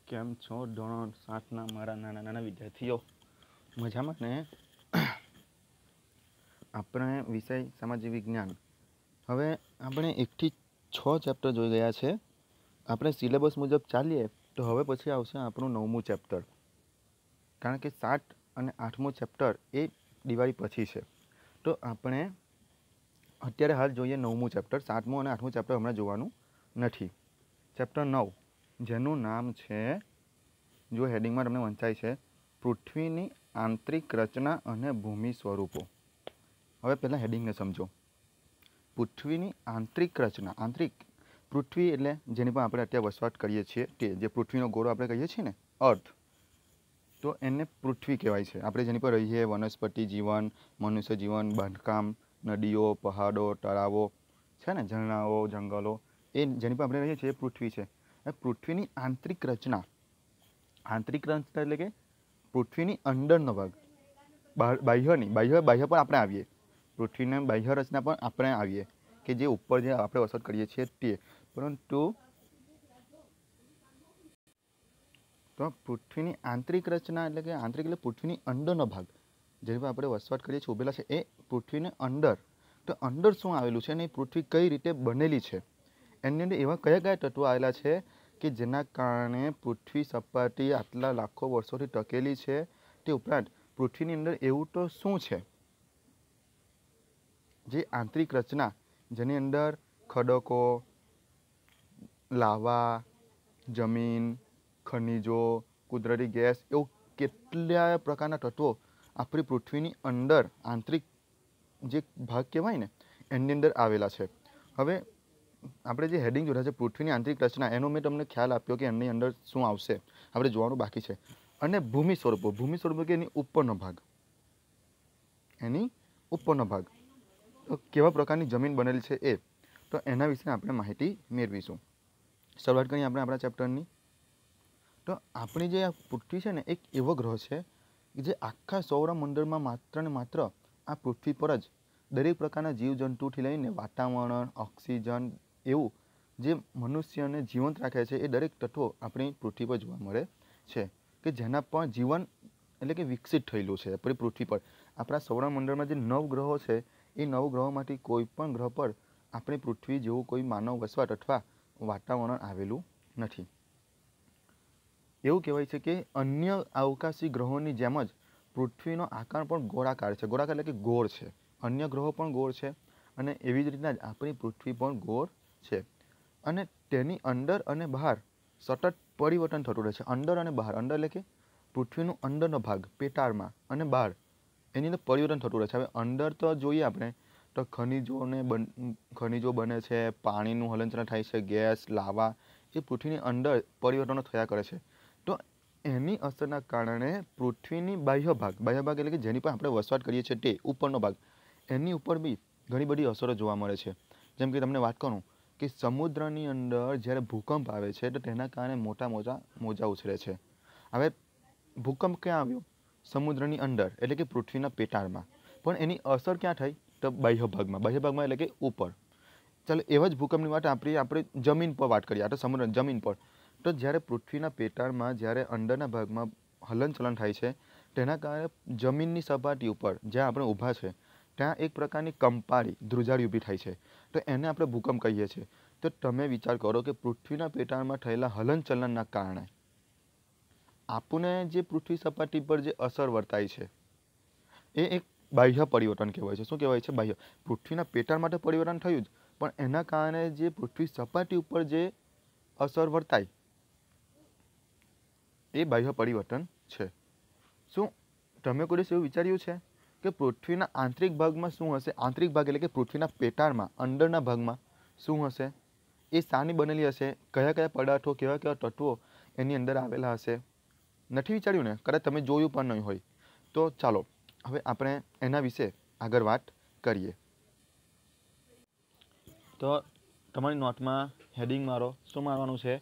કેમ છો ધોરણ 7ના મારા નાના નાના વિદ્યાર્થીઓ? મજામાં ને? આપણે વિષય સામાજિક વિજ્ઞાન. હવે આપણે 1 થી 6 ચેપ્ટર જોઈ ગયા છે. આપણે સિલેબસ મુજબ ચાલીએ તો હવે પછી આવશે આપણું 9મું ચેપ્ટર, કારણ કે 7 અને 8મું ચેપ્ટર એ દિવાળી પછી છે. તો આપણે અત્યારે હાલ જોઈએ 9મું ચેપ્ટર. 7મું અને 8મું ચેપ્ટર હમણાં જોવાનું નથી. ચેપ્ટર 9, જેનું નામ છે, જો હેડિંગમાં તમને વંચાય છે, પૃથ્વીની આંતરિક રચના અને ભૂમિ સ્વરૂપો. હવે પહેલાં હેડિંગને સમજો. પૃથ્વીની આંતરિક રચના. આંતરિક પૃથ્વી એટલે જેની પર આપણે અત્યારે વસવાટ કરીએ છીએ તે, જે પૃથ્વીનો ગોળો આપણે કહીએ છીએ ને, અર્થ, તો એને પૃથ્વી કહેવાય છે. આપણે જેની પર રહીએ, વનસ્પતિ જીવન, મનુષ્ય જીવન, બાંધકામ, નદીઓ, પહાડો, તળાવો છે ને, ઝરણાઓ, જંગલો, એ જેની પર આપણે રહીએ છીએ એ પૃથ્વી છે. પૃથ્વીની આંતરિક રચના. આંતરિક રચના એટલે કે પૃથ્વીની અંદરનો ભાગ, બાહ્યની. બાહ્ય પર આપણે આવીએ, પૃથ્વીને બાહ્ય રચના પણ આપણે આવીએ, કે જે ઉપર જે આપણે વસવાટ કરીએ છીએ તે. પરંતુ તો પૃથ્વીની આંતરિક રચના એટલે કે આંતરિક એટલે પૃથ્વીની અંદરનો ભાગ, જેની પર આપણે વસવાટ કરીએ છીએ, ઉભેલા છે, એ પૃથ્વીને અંદર. તો અંદર શું આવેલું છે ને, એ પૃથ્વી કઈ રીતે બનેલી છે, એની અંદર એવા કયા કયા તત્વો આવેલા છે કે જેના કારણે પૃથ્વી સપાટી આટલા લાખો વર્ષોથી ટકેલી છે. તે ઉપરાંત પૃથ્વીની અંદર એવું તો શું છે જે આંતરિક રચના, જેની અંદર ખડકો, લાવા, જમીન, ખનિજો, કુદરતી ગેસ, એવું કેટલા પ્રકારના તત્વો આપણી પૃથ્વીની અંદર, આંતરિક જે ભાગ કહેવાય ને, એની અંદર આવેલા છે. હવે આપણે જે હેડિંગ જોયા છે, પૃથ્વીની આંતરિક રચના, એનો મેં તમને ખ્યાલ આપ્યો કે એની અંદર શું આવશે, આપણે જોવાનું બાકી છે. અને ભૂમિ સ્વરૂપો. ભૂમિ સ્વરૂપો કે એની ઉપરનો ભાગ, એની ઉપરનો ભાગ, તો કેવા પ્રકારની જમીન બનેલી છે એ, તો એના વિશે આપણે માહિતી મેળવીશું. શરૂઆત કરીએ આપણે આપણા ચેપ્ટરની. તો આપણી જે પૃથ્વી છે ને, એક એવો ગ્રહ છે કે જે આખા સૌરમંડળમાં માત્ર ને માત્ર આ પૃથ્વી પર જ દરેક પ્રકારના જીવજંતુથી લઈને વાતાવરણ, ઓક્સિજન, એવું જે મનુષ્યને જીવંત રાખે છે, એ દરેક તત્વો આપણી પૃથ્વી પર જોવા મળે છે, કે જેના પર જીવન એટલે કે વિકસિત થયેલું છે આપણી પૃથ્વી પર. આપણા સૌરમંડળમાં જે 9 ગ્રહો છે, એ 9 ગ્રહોમાંથી કોઈ પણ ગ્રહ પર આપણી પૃથ્વી જેવું કોઈ માનવ વસવાટ અથવા વાતાવરણ આવેલું નથી. એવું કહેવાય છે કે અન્ય અવકાશી ગ્રહોની જેમ જ પૃથ્વીનો આકાર પણ ગોળાકાર છે. ગોળાકાર એટલે કે ગોળ છે. અન્ય ગ્રહો પણ ગોળ છે, અને એવી જ રીતના જ આપણી પૃથ્વી પણ ગોળ છે. અને તેની અંદર અને બહાર સતત પરિવર્તન થતું રહે છે. અંદર અને બહાર. અંદર એટલે કે પૃથ્વીનો અંદરનો ભાગ, પેટાળમાં, અને બહાર એની અંદર પરિવર્તન થતું રહે છે. હવે અંદર તો જોઈએ આપણે તો ખનિજો બને છે, પાણીનું હલનચલન થાય છે, ગેસ, લાવા, એ પૃથ્વીની અંદર પરિવર્તનો થયા કરે છે. તો એની અસરના કારણે પૃથ્વીની બાહ્ય ભાગ એટલે કે જેની પર આપણે વસવાટ કરીએ છીએ તે ઉપરનો ભાગ, એની ઉપર બી ઘણી બધી અસરો જોવા મળે છે. જેમ કે તમને વાત કરું કે સમુદ્રની અંદર જ્યારે ભૂકંપ આવે છે, તો તેના કારણે મોટા મોટા મોજા ઉછળે છે. હવે ભૂકંપ ક્યાં આવ્યો? સમુદ્રની અંદર, એટલે કે પૃથ્વીના પેટાળમાં. પણ એની અસર ક્યાં થઈ? તો બાહ્ય ભાગમાં. બાહ્ય ભાગમાં એટલે કે ઉપર. ચાલો એવા જ ભૂકંપની વાત આપણે જમીન પર વાત કરીએ, તો સમુદ્ર જમીન પર. તો જ્યારે પૃથ્વીના પેટાળમાં જ્યારે અંદરના ભાગમાં હલનચલન થાય છે, તેના કારણે જમીનની સપાટી ઉપર જ્યાં આપણે ઊભા છે, ત્યાં એક પ્રકારની કંપાળી, ધ્રુજારી ઊભી થાય છે. તો એને આપણે ભૂકંપ કહીએ છીએ. તો તમે વિચાર કરો કે પૃથ્વીના પેટાળમાં થયેલા હલનચલનના કારણે આપણને જે પૃથ્વી સપાટી પર જે અસર વર્તાય છે, એ એક બાહ્ય પરિવર્તન કહેવાય છે. શું કહેવાય છે? બાહ્ય. પૃથ્વીના પેટાળ માટે પરિવર્તન થયું જ, પણ એના કારણે જે પૃથ્વી સપાટી ઉપર જે અસર વર્તાય, એ બાહ્ય પરિવર્તન છે. શું તમે કોઈ દિવસ એવું વિચાર્યું છે કે પૃથ્વીના આંતરિક ભાગમાં શું હશે? આંતરિક ભાગ એટલે કે પૃથ્વીના પેટાળમાં, અંદરના ભાગમાં શું હશે? એ શાની બનેલી હશે? કયા કયા પદાર્થો, કેવા કેવા તત્વો એની અંદર આવેલા હશે? નથી વિચાર્યું ને? કદાચ તમે જોયું પણ નહીં હોય. તો ચાલો હવે આપણે એના વિશે આગળ વાત કરીએ. તો તમારી નોટમાં હેડિંગ મારો. શું મારવાનું છે?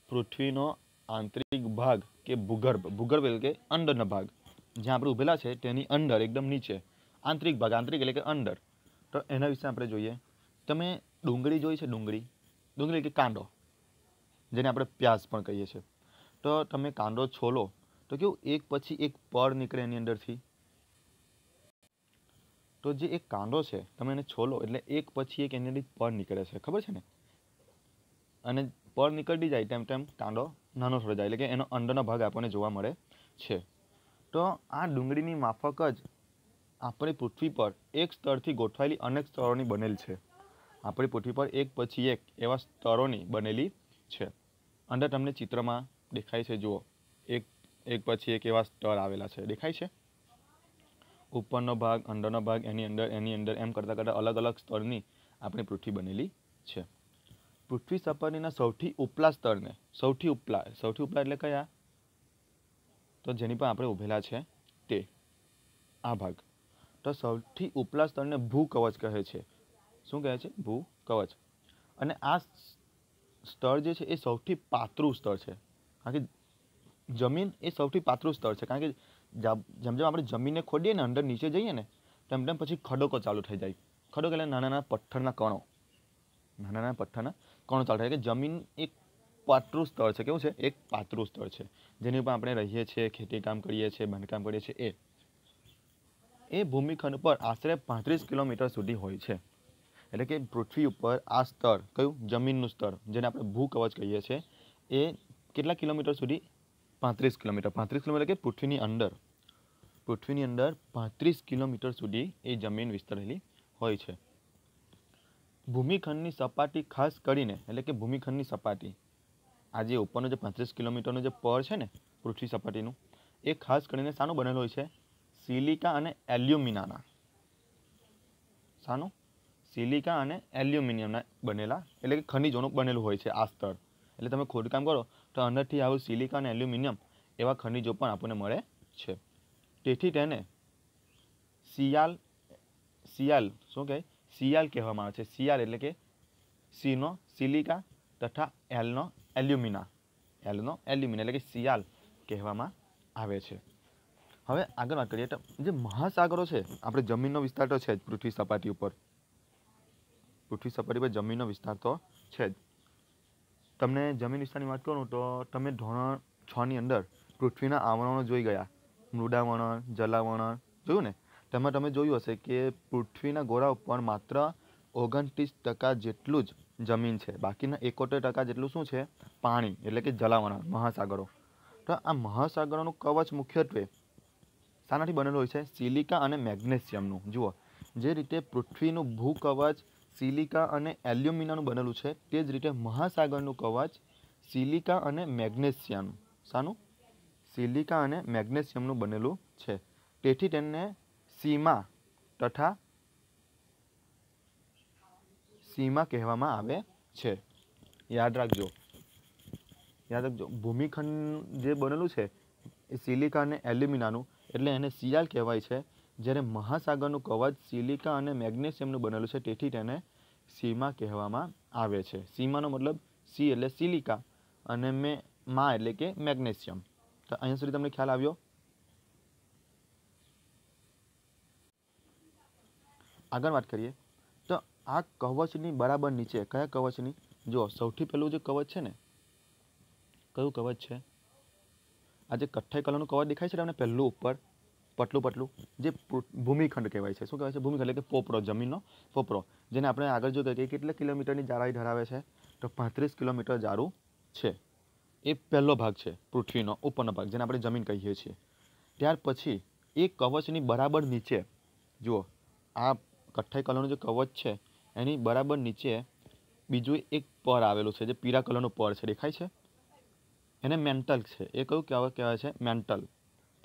પૃથ્વીનો આંતરિક ભાગ કે ભૂગર્ભ. ભૂગર્ભ એટલે કે અંદરનો ભાગ, જ્યાં આપણે ઉભેલા છે તેની અંદર એકદમ નીચે આંતરિક ભાગ. આંતરિક એટલે કે અંદર. તો એના વિશે આપણે જોઈએ. તમે ડુંગળી જોઈ છે? ડુંગળી એટલે કે કાંદો, જેને આપણે પ્યાજ પણ કહીએ છીએ. તો તમે કાંદો છોલો તો કેવું એક પછી એક પડ નીકળે એની અંદરથી. તો જે એક કાંદો છે તમે એને છોલો એટલે એક પછી એક એની અંદર પડ નીકળે છે, ખબર છે ને. અને પડ નીકળતી જાય તેમ તેમ કાંદો નાનો થતો જાય, એટલે કે એનો અંદરનો ભાગ આપણને જોવા મળે છે. તો આ ડુંગળીની માફક જ આપણી પૃથ્વી પર એક સ્તરથી ગોઠવાયેલી અનેક સ્તરોની બનેલ છે. આપણી પૃથ્વી પર એક પછી એક એવા સ્તરોની બનેલી છે. અંદર તમને ચિત્રમાં દેખાય છે, જુઓ એક એક પછી એક એવા સ્તર આવેલા છે, દેખાય છે. ઉપરનો ભાગ, અંદરનો ભાગ, એની અંદર એમ કરતાં કરતાં અલગ અલગ સ્તરની આપણી પૃથ્વી બનેલી છે. પૃથ્વી સપાટીના સૌથી ઉપલા સ્તરને સૌથી ઉપલા એટલે કયા? તો જેની પર આપણે ઊભેલા છે તે આ ભાગ. તો સૌથી ઉપલા સ્તરને ભૂકવચ કહે છે. શું કહે છે? ભૂકવચ. અને આ સ્તર જે છે એ સૌથી પાતળું સ્તર છે, કારણ કે જમીન એ સૌથી પાતળું સ્તર છે. કારણ કે જેમ જેમ આપણે જમીનને ખોદીએ ને અંદર નીચે જઈએ ને તેમ તેમ પછી ખડકો ચાલુ થઈ જાય. ખડકો એટલે નાના નાના પથ્થરના કણો, ચાલુ થાય. કે જમીન એક પાતળું સ્તર છે. કેવું છે? એક પાતળું સ્તર છે, જેની ઉપર આપણે રહીએ છીએ, ખેતી કામ કરીએ છીએ, બાંધકામ કરીએ છીએ. એ ભૂમિખંડ પર આશરે 35 કિલોમીટર સુધી હોય છે. એટલે કે પૃથ્વી ઉપર આ સ્તર કયું? જમીનનું સ્તર, જેને આપણે ભૂકવચ કહીએ છીએ, એ કેટલા કિલોમીટર સુધી? 35 કિલોમીટર. 35 કિલોમીટર કે પૃથ્વીની અંદર 35 કિલોમીટર સુધી એ જમીન વિસ્તરેલી હોય છે. ભૂમિખંડની સપાટી ખાસ કરીને, એટલે કે ભૂમિખંડની સપાટી, આ જે ઉપરનો જે 35 કિલોમીટરનું જે પડ છે ને પૃથ્વી સપાટીનું, એ ખાસ કરીને શાનું બનેલું હોય છે? સિલિકા અને એલ્યુમિનાના. શાનું? સિલિકા અને એલ્યુમિનિયમના બનેલા, એટલે કે ખનિજોનું બનેલું હોય છે આ સ્તર. એટલે તમે ખોદકામ કરો તો અંદરથી આવું સિલિકા અને એલ્યુમિનિયમ એવા ખનિજો પણ આપણને મળે છે. તેથી તેને સિયાલ શું કહે? સિયાલ કહેવામાં આવે છે. સિયાલ એટલે કે સીનો સિલિકા તથા એલનો એલ્યુમિના એટલે કે સિયાલ કહેવામાં આવે છે. હવે આગળ વાત કરીએ તો જે મહાસાગરો છે, આપણે જમીનનો વિસ્તાર તો છે જ પૃથ્વી સપાટી પર જમીનનો વિસ્તાર તો છે જ. તમને જમીન વિસ્તારની વાત કરું તો તમે ધોરણ 6 ની અંદર પૃથ્વીના આવરણો જોઈ ગયા. મૃદાવરણ, જલાવરણ જોયું ને. તેમાં તમે જોયું હશે કે પૃથ્વીના ગોળા ઉપર માત્ર 29% જેટલું જ જમીન છે, બાકીના 71% જેટલું શું છે? પાણી, એટલે કે જલાવરણ, મહાસાગરો. તો આ મહાસાગરોનું કવચ મુખ્યત્વે શાનાથી બનેલું હોય છે? સિલિકા અને મેગ્નેશિયમનું. જુઓ, જે રીતે પૃથ્વીનું ભૂકવચ સિલિકા અને એલ્યુમિનિયમનું બનેલું છે, તે જ રીતે મહાસાગરનું કવચ સિલિકા અને મેગ્નેશિયમ. શાનું? સિલિકા અને મેગ્નેશિયમનું બનેલું છે. તેથી તેને સીમા કહેવામાં આવે છે. યાદ રાખજો. ભૂમિખંડ જે બનેલું છે એ સિલિકા અને એલ્યુમિનાનું, એટલે એને સિયાલ કહેવાય છે. જ્યારે મહાસાગરનું કવચ સિલિકા અને મેગ્નેશિયમનું બનેલું છે, તેથી તેને સીમા કહેવામાં આવે છે. સીમાનો મતલબ સી એટલે સિલિકા અને મા એટલે કે મેગ્નેશિયમ. તો અહીંયા સુધી તમને ખ્યાલ આવ્યો? આગળ વાત કરીએ તો આ કવચની બરાબર નીચે કયા કવચની? જો સૌથી પહેલું જે કવચ છે ને, કયું કવચ છે? આ જે કથ્થાઈ કલરનું કવચ દેખાય છે તમને પહેલું ઉપર પટલું જે ભૂમિખંડ કહેવાય છે. શું કહેવાય છે? ભૂમિખંડ એટલે કે પોપરો, જમીનનો પોપરો, જેને આપણે આગળ જોયું કે કેટલા કિલોમીટરની જાડાઈ ધરાવે છે? તો 35 કિલોમીટર જાડું છે. એ પહેલો ભાગ છે પૃથ્વીનો ઉપરનો ભાગ, જેને આપણે જમીન કહીએ છીએ. ત્યાર પછી એ કવચની બરાબર નીચે જુઓ, આ કથ્થાઈ કલરનું જે કવચ છે એની બરાબર નીચે બીજું એક પડ આવેલું છે, જે પીળા કલરનું પડ છે, દેખાય છે? એને મેન્ટલ છે. એ કયું કહેવાય છે? મેન્ટલ.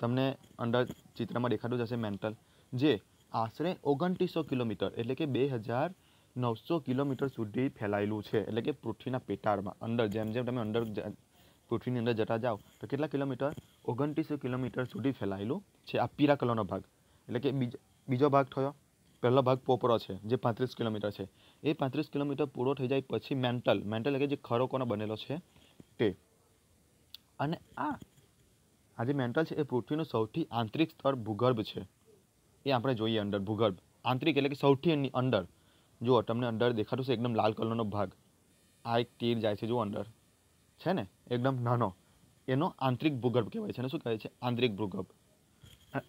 તમને અંદર ચિત્રમાં દેખાતું જ હશે મેન્ટલ, જે આશરે 2900 કિલોમીટર એટલે કે 2900 કિલોમીટર સુધી ફેલાયેલું છે. એટલે કે પૃથ્વીના પેટાળમાં અંદર જેમ જેમ તમે અંદર પૃથ્વીની અંદર જતા જાઓ તો કેટલા કિલોમીટર? 2900 કિલોમીટર સુધી ફેલાયેલું છે. આ પીળા કલરનો ભાગ એટલે કે બીજો ભાગ થયો. પહેલો ભાગ પોપરો છે, જે 35 કિલોમીટર છે. એ 35 કિલોમીટર પૂરો થઈ જાય પછી મેન્ટલ એટલે કે જે ખડકોનો બનેલો છે તે. અને આ જે મેન્ટલ છે એ પૃથ્વીનું સૌથી આંતરિક સ્તર ભૂગર્ભ છે. એ આપણે જોઈએ અંદર ભૂગર્ભ. આંતરિક એટલે કે સૌથી અંદર. જુઓ, તમને અંદર દેખાતું છે એકદમ લાલ કલરનો ભાગ. આ એક તીર જાય છે, જુઓ અંદર છે ને, એકદમ નાનો. એનો આંતરિક ભૂગર્ભ કહેવાય છે. એને શું કહેવાય છે? આંતરિક ભૂગર્ભ.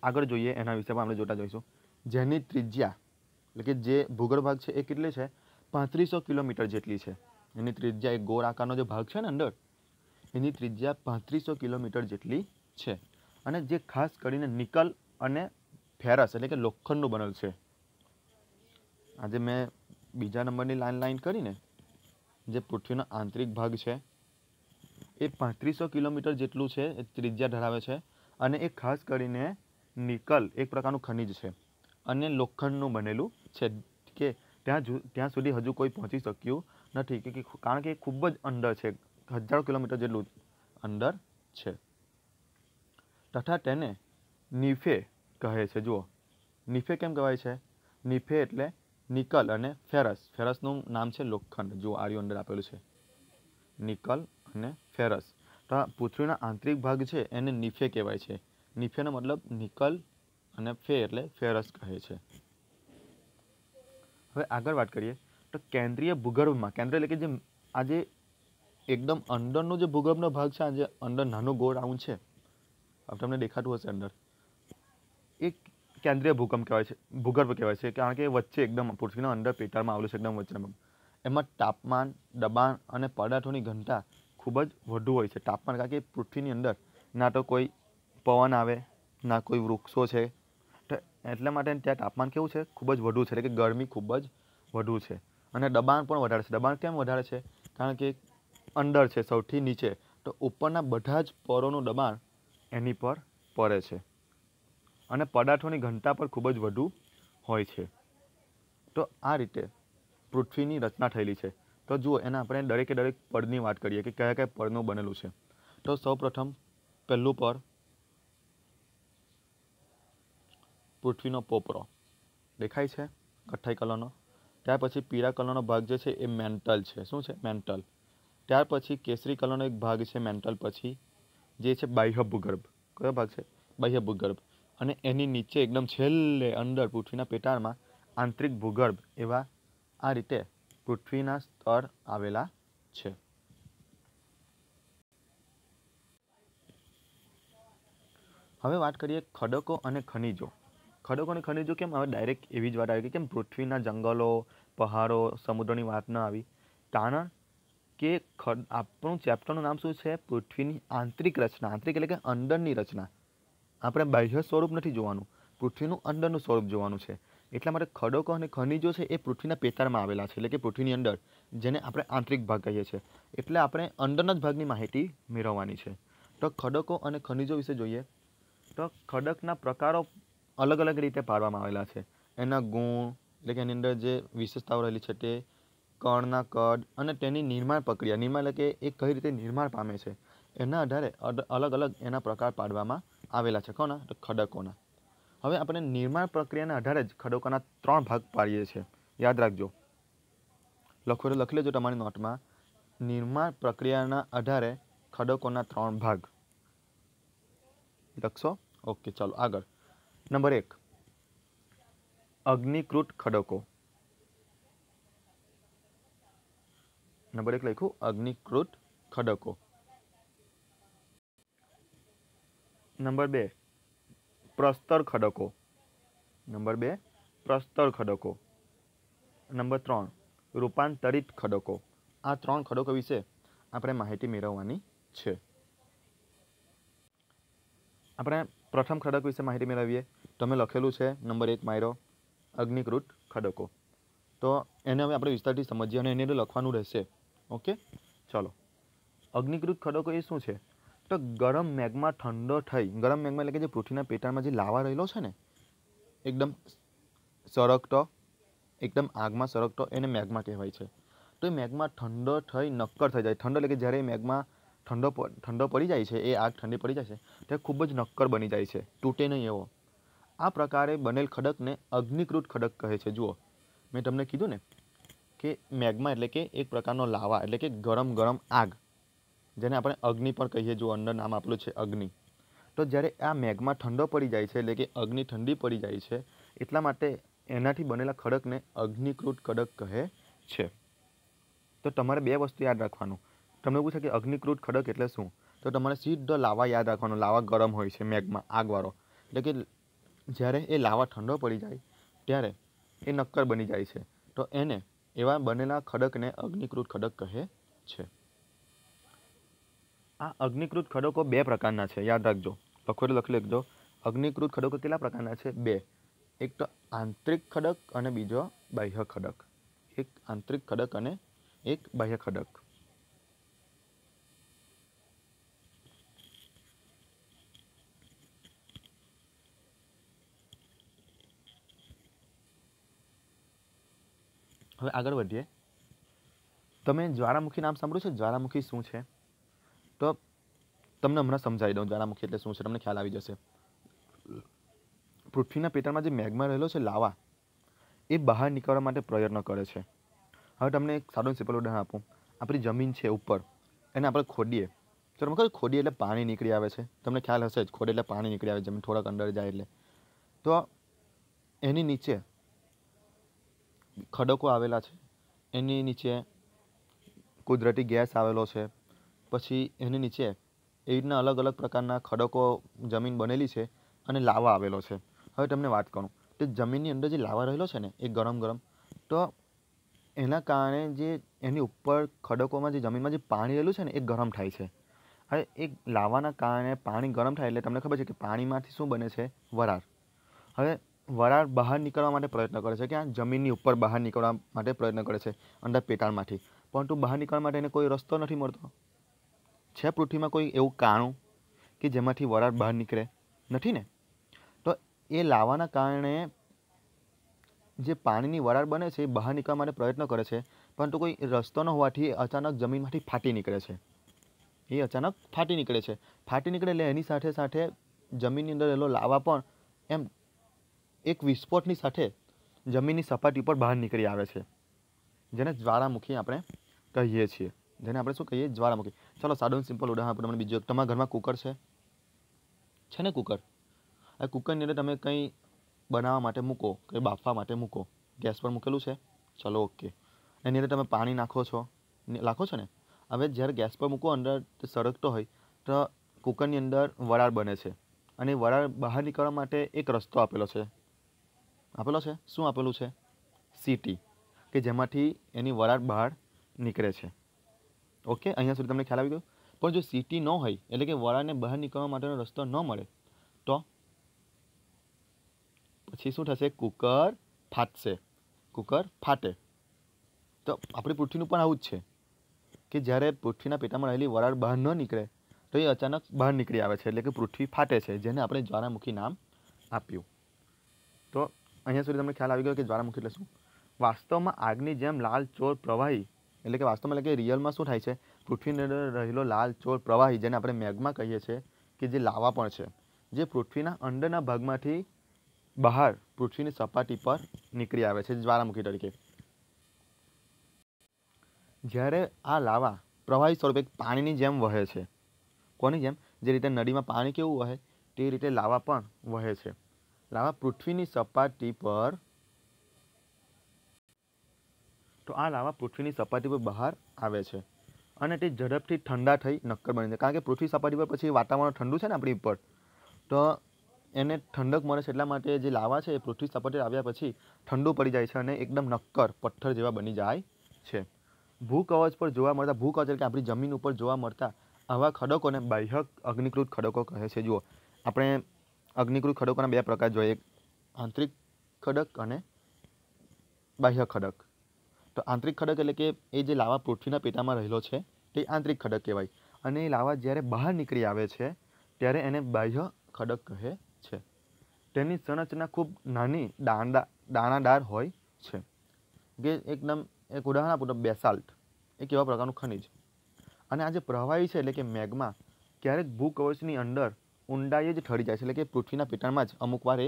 આગળ જોઈએ એના વિશે પણ આપણે જોતા જોઈશું. જેની ત્રિજ્યા એટલે કે જે ભૂગર્ભ ભાગ છે એ કેટલી છે? 3500 કિલોમીટર જેટલી છે. એની ત્રિજ્યા, એક ગોળ આકારનો જે ભાગ છે ને અંદર, એની ત્રિજ્યા 3500 કિલોમીટર જેટલી છે. અને જે ખાસ કરીને નિકલ અને ફેરસ એટલે કે લોખંડનું બનેલ છે. આજે મેં બીજા નંબરની લાઈન કરીને જે પૃથ્વીનો આંતરિક ભાગ છે એ 3500 કિલોમીટર જેટલું છે, એ ત્રિજ્યા ધરાવે છે. અને એ ખાસ કરીને નિકલ એક પ્રકારનું ખનિજ છે અને લોખંડનું બનેલું છે કે ત્યાં સુધી હજુ કોઈ પહોંચી શક્યું નથી કારણ કે એ ખૂબ જ અંદર છે, હજારો કિલોમીટર જેટલું અંદર છે. તથા તેને નિફે કહે છે. જુઓ, નિફે કેમ કહેવાય છે? નિફે એટલે નિકલ અને ફેરસ. ફેરસનું નામ છે લોખંડ. જુઓ, આર્યું અંદર આપેલું છે, નિકલ અને ફેરસ. તો પૃથ્વીના આંતરિક ભાગ છે એને નિફે કહેવાય છે. નિફેનો મતલબ નિકલ અને ફે એટલે ફેરસ કહે છે. હવે આગળ વાત કરીએ તો કેન્દ્રીય ભૂગર્ભમાં, કેન્દ્ર એટલે કે જે આજે એકદમ અંદરનો જે ભૂગર્ભનો ભાગ છે, આજે અંદર નાનું ગોળ રાઉન્ડ છે, તમને દેખાતું હશે અંદર, એ કેન્દ્રીય ભૂગર્ભ કહેવાય છે કારણ કે વચ્ચે એકદમ પૃથ્વીના અંદર પેટાળમાં આવેલું છે, એકદમ વચ્ચેના. એમાં તાપમાન, દબાણ અને પદાર્થોની ઘનતા ખૂબ જ વધુ હોય છે. તાપમાન કારણ કે પૃથ્વીની અંદર ના તો કોઈ પવન આવે, ના કોઈ વૃક્ષો છે, તો એટલા માટે ત્યાં તાપમાન કેવું છે? ખૂબ જ વધુ છે, એટલે કે ગરમી ખૂબ જ વધુ છે. અને દબાણ પણ વધારે છે. દબાણ કેમ વધારે છે? કારણ કે અંદર છે સૌથી નીચે, તો ઉપરના બધા જ પરોનું દબાણ એની પર પડે છે. અને પદાર્થોની ઘનતા પણ ખૂબ જ વધુ હોય છે. તો આ રીતે પૃથ્વીની રચના થયેલી છે. તો જુઓ, એના આપણે દરેકે દરેક પળની વાત કરીએ કે કયા કયા પળનું બનેલું છે. તો સૌપ્રથમ પહેલું પળ પૃથ્વીનો પોપરો દેખાય છે, કથ્થાઈ કલરનો. ત્યાર પછી પીળા કલરનો ભાગ જે છે એ મેન્ટલ છે. શું છે? મેન્ટલ. ત્યાર પછી કેસરી કલરનો એક ભાગ છે મેન્ટલ પછી, જે છે બાહ્ય ભૂગર્ભ. કયો ભાગ છે? બાહ્ય ભૂગર્ભ. અને એની નીચે એકદમ છેલ્લે અંદર પૃથ્વીના પેટાળમાં આંતરિક ભૂગર્ભ. એવા આ રીતે પૃથ્વીના સ્તર આવેલા છે. હવે વાત કરીએ ખડકો અને ખનિજો. ખડકો અને ખનિજો કેમ હવે ડાયરેક્ટ એવી જ વાત આવી કે કેમ પૃથ્વીના જંગલો, પહાડો, સમુદ્રની વાત ન આવી? કારણ કે આપણું ચેપ્ટરનું નામ શું છે? પૃથ્વીની આંતરિક રચના. આંતરિક એટલે કે અંદરની રચના. આપણે બાહ્ય સ્વરૂપ નથી જોવાનું, પૃથ્વીનું અંદરનું સ્વરૂપ જોવાનું છે. એટલા માટે ખડકો અને ખનિજો છે એ પૃથ્વીના પેટાળમાં આવેલા છે, એટલે કે પૃથ્વીની અંદર, જેને આપણે આંતરિક ભાગ કહીએ છીએ. એટલે આપણે અંદરના જ ભાગની માહિતી મેળવવાની છે. તો ખડકો અને ખનિજો વિશે જોઈએ તો ખડકના પ્રકારો અલગ અલગ રીતે પાડવામાં આવેલા છે. એના ગુણ એટલે કે એની અંદર જે વિશેષતાઓ રહેલી છે તે, કણના કદ અને તેની નિર્માણ પ્રક્રિયા. નિર્માણ એટલે કે એ કઈ રીતે નિર્માણ પામે છે, એના આધારે અલગ અલગ એના પ્રકાર પાડવામાં આવેલા છે. કોના? તો ખડકોના. હવે આપણે નિર્માણ પ્રક્રિયાના આધારે જ ખડકોના 3 ભાગ પાડીએ છીએ. યાદ રાખજો, લખી લેજો તમારી નોટમાં. નિર્માણ પ્રક્રિયાના આધારે ખડકોના 3 ભાગ લખશો. ઓકે, ચાલો આગળ. નંબર 1, અગ્નિકૃત ખડકો. નંબર 1 લખ્યું, અગ્નિકૃત ખડકો. નંબર 2, પ્રસ્તર ખડકો. નંબર 2, પ્રસ્તર ખડકો. નંબર 3, રૂપાંતરિત ખડકો. આ 3 ખડકો વિશે આપણે માહિતી મેળવવાની છે. આપણે પ્રથમ ખડક વિશે માહિતી મેળવીએ. તમે લખેલું છે નંબર 1 માયરો, અગ્નિકૃત ખડકો. તો એને હવે આપણે વિસ્તારથી સમજીએ અને એને લખવાનું રહેશે. ઓકે, ચાલો. અગ્નિકૃત ખડકો એ શું છે? તો ગરમ મેગ્મા ઠંડો થઈ, ગરમ મેગ્મા એટલે કે જે પૃથ્વીના પેટાળમાં જે લાવા રહેલો છે ને, એકદમ સરકતો, એકદમ આગમાં સરકતો, એને મેગ્મા કહેવાય છે. તો એ મેગ્મા ઠંડો થઈ નક્કર થઈ જાય. ઠંડો એટલે કે જ્યારે મેગ્મા ઠંડો પડી જાય છે, એ આગ ઠંડી પડી જાય છે, તે ખૂબ જ નક્કર બની જાય છે, તૂટે નહીં એવો. આ પ્રકારે બનેલ ખડકને અગ્નિકૃત ખડક કહે છે. જુઓ, મેં તમને કીધું ને કે મેગ્મા એટલે કે એક પ્રકારનો લાવા એટલે કે ગરમ આગ, જેને આપણે અગ્નિ પણ કહીએ. જો અંદર નામ આપેલું છે અગ્નિ. તો જ્યારે આ મેગ્મા ઠંડો પડી જાય છે, એટલે કે અગ્નિ ઠંડી પડી જાય છે, એટલા માટે એનાથી બનેલા ખડકને અગ્નિકૃત ખડક કહે છે. તો તમારે 2 વસ્તુ યાદ રાખવાનું. તમને પૂછે કે અગ્નિકૃત ખડક એટલે શું? તો તો તમારે સીધો લાવા યાદ રાખવાનો. લાવા ગરમ હોય છે મેઘમાં, આગવાળો. એટલે કે જ્યારે એ લાવા ઠંડો પડી જાય ત્યારે એ નક્કર બની જાય છે. તો એને એવા બનેલા ખડકને અગ્નિકૃત ખડક કહે છે. આ અગ્નિકૃત ખડકો 2 પ્રકારના છે, યાદ રાખજો. લખી લેજો. અગ્નિકૃત ખડકો કેટલા પ્રકારના છે? 2. એક તો આંતરિક ખડક અને બીજો બાહ્ય ખડક. એક આંતરિક ખડક અને એક બાહ્ય ખડક. હવે આગળ વધીએ. તમે જ્વાળામુખી નામ સાંભળ્યું છે? જ્વાળામુખી શું છે? તો તમને હમણાં સમજાવી દઉં જ્વાળામુખી એટલે શું છે, તમને ખ્યાલ આવી જશે. પૃથ્વીના પેટાળમાં જે મેઘમાં રહેલો છે લાવા, એ બહાર નીકળવા માટે પ્રયત્ન કરે છે. હવે તમને એક સાદું સિમ્પલ ઉદાહરણ આપું. આપણી જમીન છે ઉપર, એને આપણે ખોદીએ. તો તમે કહો ખોદીએ એટલે પાણી નીકળી આવે છે. તમને ખ્યાલ હશે જ, ખોદીએ એટલે પાણી નીકળી આવે, જમીન થોડાક અંદર જાય એટલે. તો એની નીચે ખડકો આવેલા છે, એની નીચે કુદરતી ગેસ આવેલો છે, પછી એની નીચે એ રીતના અલગ અલગ પ્રકારના ખડકો જમીન બનેલી છે અને લાવા આવેલો છે. હવે તમને વાત કરું તો જમીનની અંદર જે લાવા રહેલો છે ને એ ગરમ તો એના કારણે જે એની ઉપર ખડકોમાં જે જમીનમાં જે પાણી રહેલું છે ને એ ગરમ થાય છે. હવે એ લાવાના કારણે પાણી ગરમ થાય એટલે તમને ખબર છે કે પાણીમાંથી શું બને છે? વરાળ. હવે વરાળ બહાર નીકળવા માટે પ્રયત્ન કરે છે, કે આ જમીનની ઉપર બહાર નીકળવા માટે પ્રયત્ન કરે છે અંદર પેટાળમાંથી. પરંતુ બહાર નીકળવા માટે એને કોઈ રસ્તો નથી મળતો. છે પૃથ્વીમાં કોઈ એવું કાણું કે જેમાંથી વરાળ બહાર નીકળે? નથી ને. તો એ લાવાના કારણે જે પાણીની વરાળ બને છે એ બહાર નીકળવા માટે પ્રયત્ન કરે છે, પરંતુ કોઈ રસ્તો ન હોવાથી અચાનક જમીનમાંથી ફાટી નીકળે છે. એ અચાનક ફાટી નીકળે છે. ફાટી નીકળે એટલે એની સાથે સાથે જમીનની અંદર રહેલો લાવા પણ એમ એક વિસ્ફોટની સાથે જમીનની સપાટી પર બહાર નીકળી આવે છે, જેને જ્વાળામુખી આપણે કહીએ છીએ. જેને આપણે શું કહીએ? જ્વાળામુખી. ચાલો સાદું સિમ્પલ ઉદાહરણ આપું તમને બીજું. તમારા ઘરમાં કુકર છે ને? કુકર. આ કુકરની અંદર તમે કંઈ બનાવવા માટે મૂકો, કંઈ બાફવા માટે મૂકો, ગેસ પર મૂકેલું છે. ચલો ઓકે. એની અંદર તમે પાણી નાખો છો ને. હવે જ્યારે ગેસ પર મૂકો અંદર સળગતો હોય તો કુકરની અંદર વરાળ બને છે અને વરાળ બહાર નીકળવા માટે એક રસ્તો આપેલો છે. શું આપેલું છે? સીટી, કે જેમાંથી એની વરાળ બહાર નીકળે છે. ઓકે, અહીંયા સુધી તમને ખ્યાલ આવી ગયો. પણ જો સીટી ન હોય એટલે કે વરાળને બહાર નીકળવા માટેનો રસ્તો ન મળે તો પછી શું થશે? કુકર ફાટશે. કુકર ફાટે. તો આપણી પૃથ્વીનું પણ આવું જ છે કે જ્યારે પૃથ્વીના પેટામાં રહેલી વરાળ બહાર ન નીકળે તો એ અચાનક બહાર નીકળી આવે છે, એટલે કે પૃથ્વી ફાટે છે, જેને આપણે જ્વાળામુખી નામ આપ્યું. તો અહીંયા સુધી તમને ખ્યાલ આવી ગયો કે જ્વાળામુખી એટલે શું. વાસ્તવમાં આગની જેમ લાલ ચોર પ્રવાહી એટલે કે વાસ્તવમાં એટલે કે રિયલમાં શું થાય છે? પૃથ્વીની અંદર રહેલો લાલ ચોર પ્રવાહી, જેને આપણે મેગ્મા કહીએ છીએ, કે જે લાવા પણ છે, જે પૃથ્વીના અંદરના ભાગમાંથી બહાર પૃથ્વીની સપાટી પર નીકળી આવે છે જ્વાળામુખી તરીકે. જ્યારે આ લાવા પ્રવાહી સ્વરૂપે પાણીની જેમ વહે છે. કોની જેમ? જે રીતે નદીમાં પાણી કેવું વહે તે રીતે લાવા પણ વહે છે. લાવા પૃથ્વીની સપાટી પર બહાર આવે છે અને તે ઝડપથી ઠંડા થઈ નક્કર બને છે. કારણ કે પૃથ્વી સપાટી પર પછી વાતાવરણ ઠંડુ છે ને આપણી ઉપર, તો એને ઠંડક મળે છે. એટલા માટે જે લાવા છે એ પૃથ્વી સપાટી આવ્યા પછી ઠંડુ પડી જાય છે અને એકદમ નક્કર પથ્થર જેવા બની જાય છે. ભૂકવચ પર જોવા મળતા, ભૂકવચ એટલે કે આપણી જમીન ઉપર જોવા મળતા આવા ખડકોને બાહ્ય અગ્નિકૃત ખડકો કહે છે. જુઓ, આપણે અગ્નિકૃત ખડકોના 2 પ્રકાર જોઈએ, એક આંતરિક ખડક અને બાહ્ય ખડક. તો આંતરિક ખડક એટલે કે એ જે લાવા પૃથ્વીના પેટામાં રહેલો છે તે આંતરિક ખડક કહેવાય, અને એ લાવા જ્યારે બહાર નીકળી આવે છે ત્યારે એને બાહ્ય ખડક કહે છે. તેની સંરચના ખૂબ નાની દાણાદાર હોય છે. કે એકદમ એક ઉદાહરણ આપું તો બેસાલ્ટ એક એવા પ્રકારનું ખનિજ. અને આ જે પ્રવાહી છે એટલે કે મેગ્મા ક્યારેક ભૂકવચની અંદર ઊંડાઈએ જ ઠરી જાય છે, એટલે કે પૃથ્વીના પેટાળમાં જ અમુક વાર એ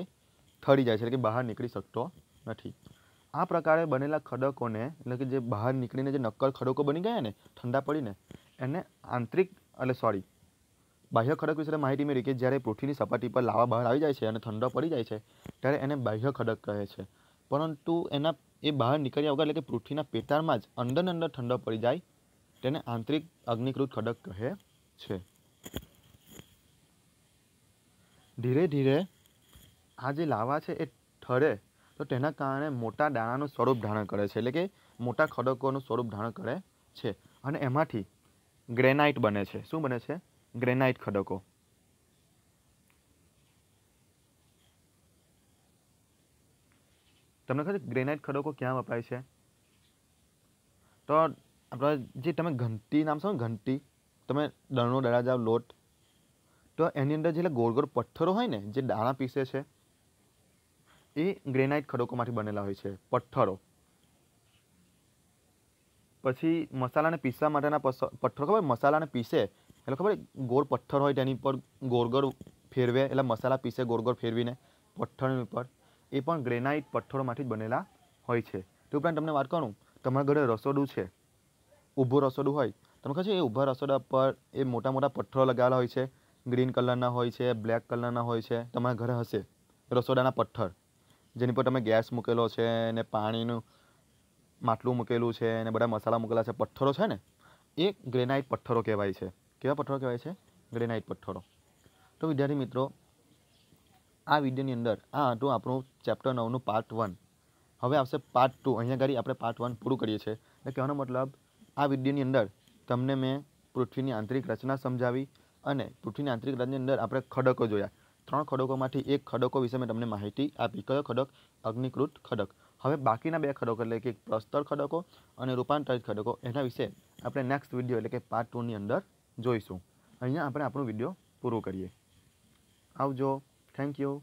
ઠરી જાય છે, એટલે કે બહાર નીકળી શકતો નથી. આ પ્રકારે બનેલા ખડકોને એટલે કે જે બહાર નીકળીને જે નક્કર ખડકો બની ગયા ને ઠંડા પડીને, એને બાહ્ય ખડક વિશે માહિતી મેળવી કે જ્યારે પૃથ્વીની સપાટી પર લાવા બહાર આવી જાય છે અને ઠંડો પડી જાય છે ત્યારે એને બાહ્ય ખડક કહે છે. પરંતુ એ બહાર નીકળ્યા વગર એટલે કે પૃથ્વીના પેટાળમાં જ અંદર ઠંડો પડી જાય તેને આંતરિક અગ્નિકૃત ખડક કહે છે. ધીરે ધીરે આ જે લાવા છે એ ઠરે તો તેના કારણે મોટા દાણાનું સ્વરૂપ ધારણ કરે છે, એટલે કે મોટા ખડકોનું સ્વરૂપ ધારણ કરે છે અને એમાંથી ગ્રેનાઇટ બને છે. શું બને છે? ગ્રેનાઇટ ખડકો. તમને ખબર છે ગ્રેનાઇટ ખડકો ક્યાં વપરાય છે? તો આપણે જે તમે ઘંટી નામ છો ને, ઘંટી, તમે દળનો દળા જાવ લોટ, તો એની અંદર જે ગોળ ગોળ પથ્થરો હોય ને, જે દાણા પીસે છે, એ ગ્રેનાઇટ ખડકોમાંથી બનેલા હોય છે, પથ્થરો. પછી મસાલાને પીસવા માટેના પથ્થરો ખબર, મસાલાને પીસે એટલે ખબર ગોળ પથ્થર હોય તેની પર ગોળ ગોળ ફેરવે એટલે મસાલા પીસે ગોળ ગોળ ફેરવીને પથ્થરની ઉપર, એ પણ ગ્રેનાઇટ પથ્થરોમાંથી જ બનેલા હોય છે. તે ઉપરાંત તમને વાત કરું, તમારા ઘરે રસોડું છે, ઊભું રસોડું હોય, તમને ખબર છે એ ઊભા રસોડા પર એ મોટા મોટા પથ્થરો લગાવેલા હોય છે, ગ્રીન કલરના હોય છે, બ્લેક કલરના હોય છે. તમારા ઘરે હશે રસોડાના પથ્થર, જેની પર તમે ગેસ મૂકેલો છે ને પાણીનું માટલું મૂકેલું છે અને બધા મસાલા મૂકેલા છે, પથ્થરો છે ને, એ ગ્રેનાઇટ પથ્થરો કહેવાય છે. કેવા પથ્થરો કહેવાય છે? ગ્રેનાઇટ પથ્થરો. તો વિદ્યાર્થી મિત્રો, આ વિડીયોની અંદર આ હતું આપણું ચેપ્ટર 9નું પાર્ટ 1. હવે આવશે પાર્ટ 2. અહીંયા આગળ આપણે પાર્ટ 1 પૂરું કરીએ છીએ. એટલે કહેવાનો મતલબ, આ વિડીયોની અંદર તમને મેં પૃથ્વીની આંતરિક રચના સમજાવી અને પૃથ્વીની આંતરિક રચનાની અંદર આપણે ખડકો જોયા. 3 ખડકોમાંથી એક ખડકો વિશે મેં તમને માહિતી આપી. કયો ખડક? અગ્નિકૃત ખડક. હવે બાકીના 2 ખડકો એટલે કે પ્રસ્તર ખડકો અને રૂપાંતરિત ખડકો, એના વિશે આપણે નેક્સ્ટ વિડીયો એટલે કે પાર્ટ 2ની અંદર જોઈશું. અહીંયા આપણે આપણું વિડીયો પૂરું કરીએ. આવજો. Thank you.